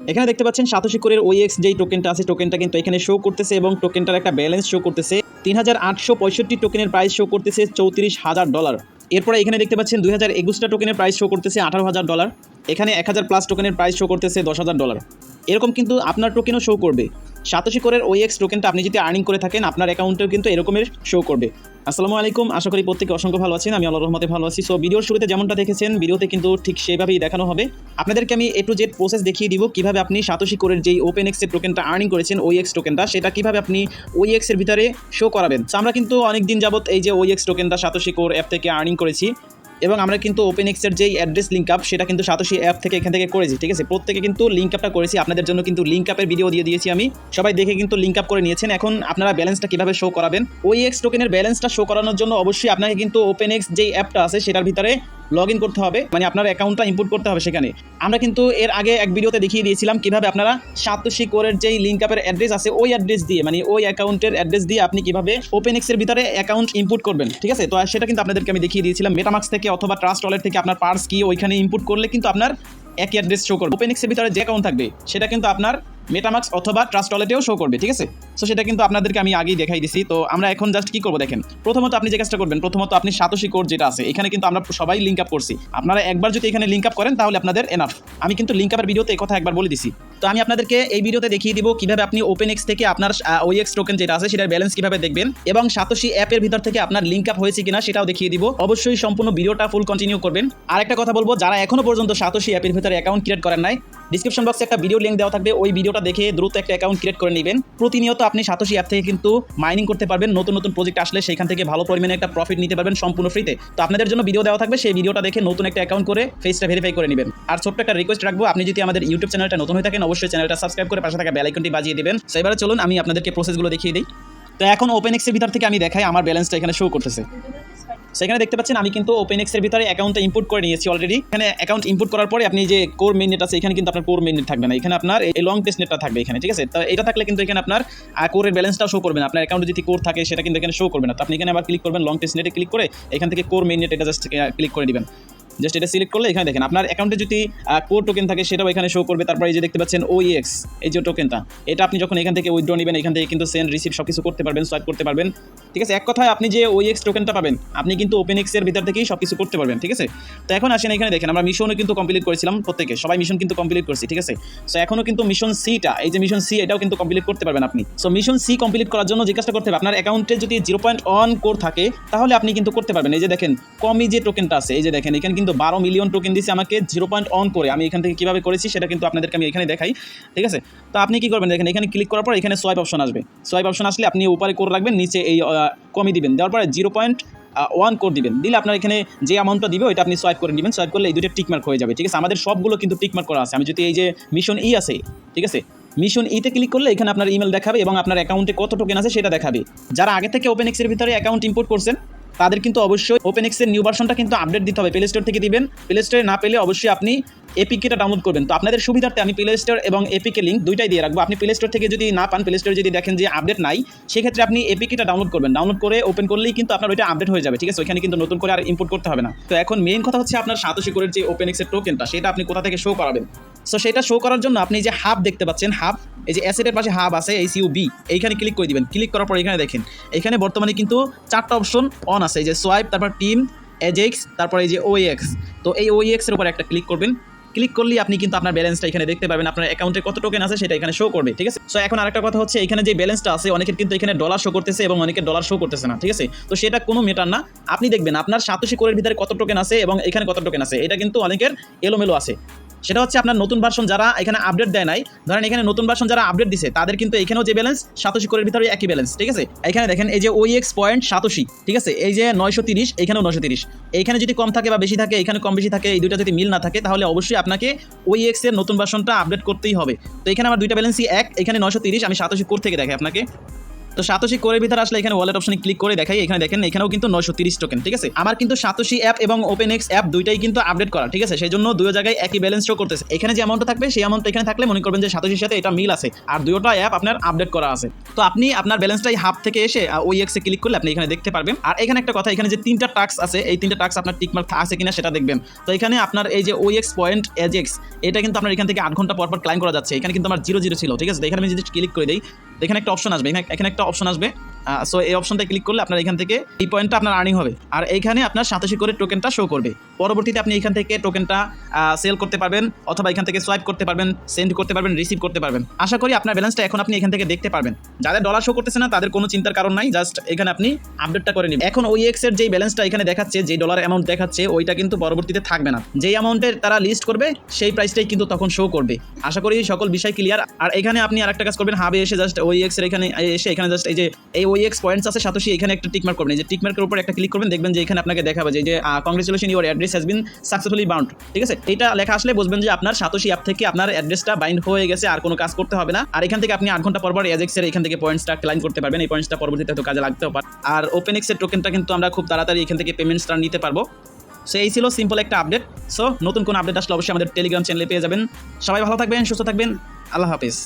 এখানে দেখতে পাচ্ছেন সাতোশি কোরের OEX যেই টোকেনটা আছে টোকেনটা কিন্তু এখানে শো করতেছে এবং টোকেনটার একটা ব্যালেন্স শো করতেছে 3865 টোকেনের প্রাইস শো করতেছে $34,000। এরপরে এখানে দেখতে পাচ্ছেন 2021টা টোকেনের প্রাইস শো করতেছে $18,000। এখানে 1000+ টোকেনের প্রাইস শো করতেছে $10,000। এরকম কিন্তু আপনার টোকেনও শো করবে। সাতোশি কোরের OEX টোকেনটা আপনি যদি আর্নিং করে থাকেন আপনার অ্যাকাউন্টেও কিন্তু এরকমের শো করবে। আসসালামু আলাইকুম, আশা করি প্রত্যেকে অসংখ্য ভালো আছেন। আমি আল্লাহর রহমতে ভালো আছি। সো ভিডিওর শুরুতে যেমনটা দেখেছেন ভিডিওতে কিন্তু ঠিক সেভাবেই দেখানো হবে। আপনাদেরকে আমি A to Z প্রসেস দেখিয়ে দিব কিভাবে আপনি সাতোশি কোরের যেই OpenX এর টোকেনটা আর্নিং করেছেন OEX টোকেনটা সেটা কিভাবে আপনি OEX এর ভিতরে শো করাবেন। সো আমরা কিন্তু অনেক দিন যাবত এই যে OEX টোকেনটা সাতোশি কোর অ্যাপ থেকে আর্নিং করেছি এবং আমরা কিন্তু OpenX এর যেই অ্যাড্রেস লিঙ্ক আপ সেটা কিন্তু সাতোশি অ্যাপ থেকে এখান থেকে করেছি, ঠিক আছে। প্রত্যেকে কিন্তু লিঙ্ক আপটা করেছি, আপনাদের জন্য কিন্তু লিঙ্ক আপের ভিডিও দিয়ে দিয়েছি আমি, সবাই দেখে কিন্তু লিঙ্ক আপ করে নিয়েছেন। এখন আপনারা ব্যালেন্সটা কিভাবে শো করাবেন, OEX টোকেনের ব্যালেন্সটা শো করানোর জন্য অবশ্যই আপনাকে কিন্তু OpenX যেই অ্যাপটা আছে সেটার ভিতরে লগ ইন করতে হবে, মানে আপনার অ্যাকাউন্টটা ইনপুট করতে হবে সেখানে। আমরা কিন্তু এর আগে এক ভিডিওতে দেখিয়ে দিয়েছিলাম কিভাবে আপনারা সাতোশি কোরের যেই লিঙ্ক আপের অ্যাড্রেস আছে ওই অ্যাড্রেস দিয়ে, মানে ওই অ্যাকাউন্টের অ্যাড্রেস দিয়ে আপনি কিভাবে OpenX এর ভিতরে অ্যাকাউন্ট ইনপুট করবেন, ঠিক আছে। তো সেটা কিন্তু আপনাদেরকে আমি দেখিয়ে দিয়েছিলাম। মেটামাক্স থেকে অথবা ট্রাস্ট ওয়ালেট থেকে আপনার পার্স কি ওইখানে ইনপুট করলে কিন্তু আপনার একই অ্যাড্রেস শো করবে। OpenX এর ভিতরে যে অ্যাকাউন্ট থাকবে সেটা কিন্তু আপনার মেটামাক্স অথবা ট্রাস্ট ওয়ালেটেও শো করবে, ঠিক আছে। সো সেটা কিন্তু আপনাদেরকে আমি আগেই দেখাই দিছি। তো আমরা এখন জাস্ট কি করবো দেখেন, প্রথমত আপনি যে কাজটা করবেন, প্রথমত আপনি সাতোশি কোর যেটা আছে এখানে কিন্তু আমরা সবাই লিঙ্ক আপ করছি, আপনারা একবার যদি এখানে লিঙ্ক আপ করেন তাহলে আপনাদের এনাফ। আমি কিন্তু লিঙ্ক আপের ভিডিওতে এই কথা একবার বলে দিছি। তো আমি আপনাদেরকে এই ভিডিওতে দেখিয়ে দিব কিভাবে আপনি OpenX থেকে আপনার OEX টোকেন যেটা আছে সেটার ব্যালেন্স কিভাবে দেখবেন এবং সাতোশি অ্যাপের ভিতর থেকে আপনার লিঙ্ক আপ হয়েছে কিনা সেটাও দেখিয়ে দিব। অবশ্যই সম্পূর্ণ ভিডিওটা ফুল কন্টিনিউ করবেন। আর একটা কথা বলবো, যারা এখনো পর্যন্ত সাতোশি অ্যাপের ভিতরে অ্যাকাউন্ট ক্রিয়েট করেন নাই, ডিসক্রিপশন বক্সে একটা ভিডিও লিঙ্ক দেওয়া থাকবে, ওই ভিডিওটা দেখে দ্রুত একটা অ্যাকাউন্ট ক্রিয়েট করে নেবেন। প্রতিনিয়ত আপনি সাতোশি অ্যাপ থেকে কিন্তু মাইনিং করতে পারবেন, নতুন নতুন প্রজেক্ট আসলে সেখান থেকে ভালো পরিমাণে একটা প্রফিট নিতে পারবেন সম্পূর্ণ ফ্রিতে। তো আপনাদের জন্য ভিডিও দেওয়া থাকবে, সেই ভিডিওটা দেখে নতুন একটা অ্যাকাউন্ট করে ফেসটা ভেরিফাই করে নেবেন। আর ছোট্ট একটা রিকোয়েস্ট রাখবো, আপনি যদি আমাদের ইউটিউব চ্যানেলটা নতুন হয়ে থাকেন অবশ্যই চ্যানেলটা সাবস্ক্রাইব করে পাশে থাকা বেল আইকনটি বাজিয়ে দিবেন। সো এবারে চলুন আমি আপনাদেরকে প্রসেসগুলো দেখিয়ে দিই। তো এখন OpenX এর ভিতর থেকে আমি দেখাই আমার ব্যালেন্সটা এখানে শো করতেছে। সেখানে দেখতে পাচ্ছেন আমি কিন্তু OpenX এর ভিতরে অ্যাকাউন্টটা ইনপুট করে নিয়েছি অলরেডি। এখানে অ্যাকাউন্ট ইনপুট করার পরে আপনি যে কোর মেইন নেট আছে এখানে কিন্তু আপনার কোর মেইন নেট থাকবে না, এখানে আপনার এই লং টেস্ট নেটটা থাকবে এখানে, ঠিক আছে। তো এটা থাকলে কিন্তু এখানে আপনার কোরের ব্যালেন্সটাও শো করবে না, আপনার অ্যাকাউন্টে যদি কোর থাকে সেটা কিন্তু এখানে শো করবে না। তো আপনি এখানে আবার ক্লিক করবেন লং টেস্ট নেটে, ক্লিক করে এখান থেকে কোর মেইন নেট এটা জাস্ট ক্লিক করে দিবেন। জাস্ট এটা সিলেক্ট করলে এখানে দেখেন আপনার অ্যাকাউন্টে যদি কোর টোকেন থাকে সেটাও এখানে শো করবে। তারপরে এই যে দেখতে পাচ্ছেন OEX এই যে টোকেনটা, এটা আপনি যখন এখান থেকে উইথড্র নেবেন এখান থেকে কিন্তু সেন্ড রিসিভ সব কিছু করতে পারবেন, সোয়াইপ করতে পারবেন, ঠিক আছে। এক কথায় আপনি যে OEX টোকেনটা পাবেন আপনি কিন্তু OpenX এর ভিতর থেকেই সব কিছু করতে পারবেন, ঠিক আছে। তো এখন আসেন এখানে দেখেন আমরা মিশনও কিন্তু কমপ্লিট করেছিলাম, প্রত্যেকে সবাই মিশন কিন্তু কমপ্লিট করছি, ঠিক আছে। সো এখনও কিন্তু মিশন সিটা, এই যে মিশন সি এটাও কিন্তু কমপ্লিট করতে পারবেন আপনি। সো মিশন সি কমপ্লিট করার জন্য যে কাজটা করতে হবে, আপনার অ্যাকাউন্টে যদি 0.1 কোর থাকে তাহলে আপনি কিন্তু করতে পারবেন। এই যে দেখেন কমই যে টোকেনটা আছে, এই যে দেখেন এখানে কিন্তু 12 মিলিয়ন টোকেন দিয়েছে আমাকে 0.1 করে। আমি এখান থেকে কীভাবে করেছি সেটা কিন্তু আপনাদেরকে আমি এখানে দেখাই, ঠিক আছে। তো আপনি কী করবেন দেখেন, এখানে ক্লিক করার পর এখানে সোয়াইপ অপশন আসবে, সোয়াইপ অপশন আসলে আপনি উপরে কোর রাখবেন, নিচে এই কমই দিবেন, দেওয়ার পরে 0.1 কোর দিবেন, দিলে আপনার এখানে যে অ্যামাউন্টটা দিবে ওইটা আপনি সোয়াইপ করে নেবেন, সোয়াইপ করলে এই দুটো টিকমার্ক হয়ে যাবে, ঠিক আছে। আমাদের সবগুলো কিন্তু টিকমার্ক করা আছে। আমি যদি এই যে মিশন ই আছে, ঠিক আছে, মিশন ইতে ক্লিক করলে এখানে আপনার ইমেল দেখাবে এবং আপনার অ্যাকাউন্টে কত টোকেন আছে সেটা দেখাবে। যারা আগে থেকে OpenX এর ভিতরে অ্যাকাউন্ট ইম্পোর্ট করছেন তাদের কিন্তু অবশ্যই OpenX এর নিউ ভার্সনটা কিন্তু আপডেট দিতে হবে, প্লে স্টোর থেকে দিবেন। প্লে স্টোরে না পেলে অবশ্যই আপনি এপিকেটা ডাউনলোড করবেন। তো আপনাদের সুবিধার্থে আমি প্লে স্টোর এবং এপিকে লিঙ্ক দুইটাই দিয়ে রাখবো। আপনি প্লে স্টোর থেকে যদি না পান, প্লে স্টোরে যদি দেখেন যে আপডেট নাই, সেক্ষেত্রে আপনি এপিকেটা ডাউনলোড করবেন, ডাউনলোড করে ওপেন করলেই কিন্তু আপনার ওইটা আপডেট হয়ে যাবে, ঠিক আছে। ওইখানে কিন্তু নতুন করে আর ইম্পোর্ট করতে হবে না। তো এখন মেইন কথা হচ্ছে আপনার সাতোশি কোরের যে OpenX এর টোকেনটা সেটা আপনি কোথা থেকে শো করাবেন। সো সেটা শো করার জন্য আপনি যে হাব দেখতে পাচ্ছেন, হাব, এই যে অ্যাসেটের পাশে হাব আছে HUB, এইখানে ক্লিক করে দিবেন। ক্লিক করার পর এখানে দেখেন এখানে বর্তমানে কিন্তু 4টা অপশন অন আছে, এই যে সোয়াইপ, তারপর টিম, এজেক্স, তারপর এই যে OEX। তো এই OEX এর উপর একটা ক্লিক করবেন, ক্লিক করলেই আপনি কিন্তু আপনার ব্যালেন্সটা এখানে দেখতে পাবেন, আপনার অ্যাকাউন্টে কত টোকেন আছে সেটা এখানে শো করবে, ঠিক আছে। সো এখন আরেকটা কথা হচ্ছে এখানে যে ব্যালেন্সটা আছে অনেকের কিন্তু এখানে ডলার শো করতেছে এবং অনেকের ডলার শো করতেছে না, ঠিক আছে। তো সেটা কোনো ম্যাটার না, আপনি দেখবেন আপনার সাতোশি কোরের ভিতরে কত টোকেন আছে এবং এখানে কত টোকেন আছে, এটা কিন্তু অনেকের এলোমেলো আছে। সেটা হচ্ছে আপনার নতুন ভার্সন যারা এখানে আপডেট দেয় নাই, ধরেন এখানে নতুন ভার্সন যারা আপডেট দিছে তাদের কিন্তু এখানেও যে ব্যালেন্স সাতোশি কোরের ভিতরে একই ব্যালেন্স, ঠিক আছে। এখানে দেখেন এই যে OEX পয়েন্ট সাতোশি, ঠিক আছে, এই যে 930, এখানেও 930, এইখানে যদি কম থাকে বা বেশি থাকে, এখানে কম বেশি থাকে, এই দুইটা যদি মিল না থাকে তাহলে অবশ্যই আপনাকে OEX এর নতুন ভার্সনটা আপডেট করতেই হবে। তো এখানে আমার দুইটা ব্যালেন্সই এক, এখানে 930, আমি সাতোশি কোর থেকে দেখাই আপনাকে। তো সাতোশি কোরের ভিতরে আসলে এখানে ওয়ালেট অপশনে ক্লিক করে দেখাই, এখানে দেখেন এখানেও কিন্তু 930 টোকেন, ঠিক আছে। আমার কিন্তু সাতোশি অ্যাপ এবং ওপেনএক্স অ্যাপ দুইটাই কিন্তু আপডেট করা, ঠিক আছে, সেই জন্য দুই জায়গায় একই ব্যালেন্স শো করতেছে। এখানে যে অ্যামাউন্টটা থাকবে সেই অ্যামাউন্ট এখানে থাকলে মনে করবেন যে সাতোশির সাথে এটা মিল আছে, আর দুইটা অ্যাপ আপনার আপডেট করা আছে। তো আপনি আপনার ব্যালেন্সটাই হাব থেকে এসে ওইএক্সে ক্লিক করলে আপনি এখানে দেখতে পারবেন। আর এখানে একটা কথা, এখানে যে 3টা টাস্ক আছে এই 3টা টাস্ক আপনার টিকমার্ক আছে কিনা সেটা দেখবেন। তো এখানে আপনার এই যে ওইএক্স পয়েন্ট এজেক্স এটা কিন্তু আপনার এখান থেকে 8 ঘন্টা পর পর ক্লাইম করা যাচ্ছে। এখানে কিন্তু আমার 0 ছিল, ঠিক আছে। এখানে আমি যদি ক্লিক করে দিই, এখানে একটা অপশন আসবে, এখানে একটা অপশন আসবে। সো এই অপশনটা ক্লিক করলে আপনার এখান থেকে এই পয়েন্টটা আপনার আর্নিং হবে, আর এইখানে আপনার সাতোশি করে টোকেনটা শো করবে। পরবর্তীতে আপনি এখান থেকে টোকেনটা সেল করতে পারবেন, অথবা এখান থেকে সোয়াইপ করতে পারবেন, সেন্ড করতে পারবেন, রিসিভ করতে পারবেন। আশা করি আপনার ব্যালেন্সটা এখন আপনি এখান থেকে দেখতে পারবেন। যাদের ডলার শো করতেছে না তাদের কোনো চিন্তার কারণ নাই, জাস্ট এখানে আপনি আপডেটটা করে নিন। এখন ওইএক্স এর যেই ব্যালেন্সটা এখানে দেখাচ্ছে, যে ডলার অ্যামাউন্ট দেখাচ্ছে, ওইটা কিন্তু পরবর্তীতে থাকবে না। যেই অ্যামাউন্টের তারা লিস্ট করবে সেই প্রাইসটাই কিন্তু তখন শো করবে। আশা করি সকল বিষয় ক্লিয়ার। আর এখানে আপনি আরেকটা কাজ করবেন, হাবে এসে জাস্ট ওইএক্স এর এখানে এসে এখানে জাস্ট এই যে এই ওইএক্স পয়েন্টস আছে সাতোশি, এখানে একটা টিকমার্ক করবেন। এই যে টিকমার্কের উপর একটা ক্লিক করবেন, দেখবেন যে এখানে আপনাকে দেখাবে যে congratulation your address has been successfully bound, ঠিক আছে। এটা লেখা আসলে বুঝবেন যে আপনার সাতোশি অ্যাপ থেকে আপনার অ্যাড্রেসটা বাইন্ড হয়ে গেছে, আর কোনো কাজ করতে হবে না। আর এখান থেকে আপনি 8 ঘন্টা পর পর এজেক্সের এখান থেকে পয়েন্টসটা ক্লাইম করতে পারবেন। এই পয়েন্টসটা পরবর্তীতে হয়তো কাজে লাগতেও পারে। আর ওপেনএক্স এর টোকেনটা কিন্তু আমরা খুব তাড়াতাড়ি এখান থেকে পেমেন্টসটা নিতে পারবো। সো এই ছিল সিম্পল একটা আপডেট। সো নতুন কোনো আপডেট আসলে অবশ্যই আমাদের টেলিগ্রাম চ্যানেলে পেয়ে যাবেন। সবাই ভালো থাকবেন, সুস্থ থাকবেন, আল্লাহ হাফিজ।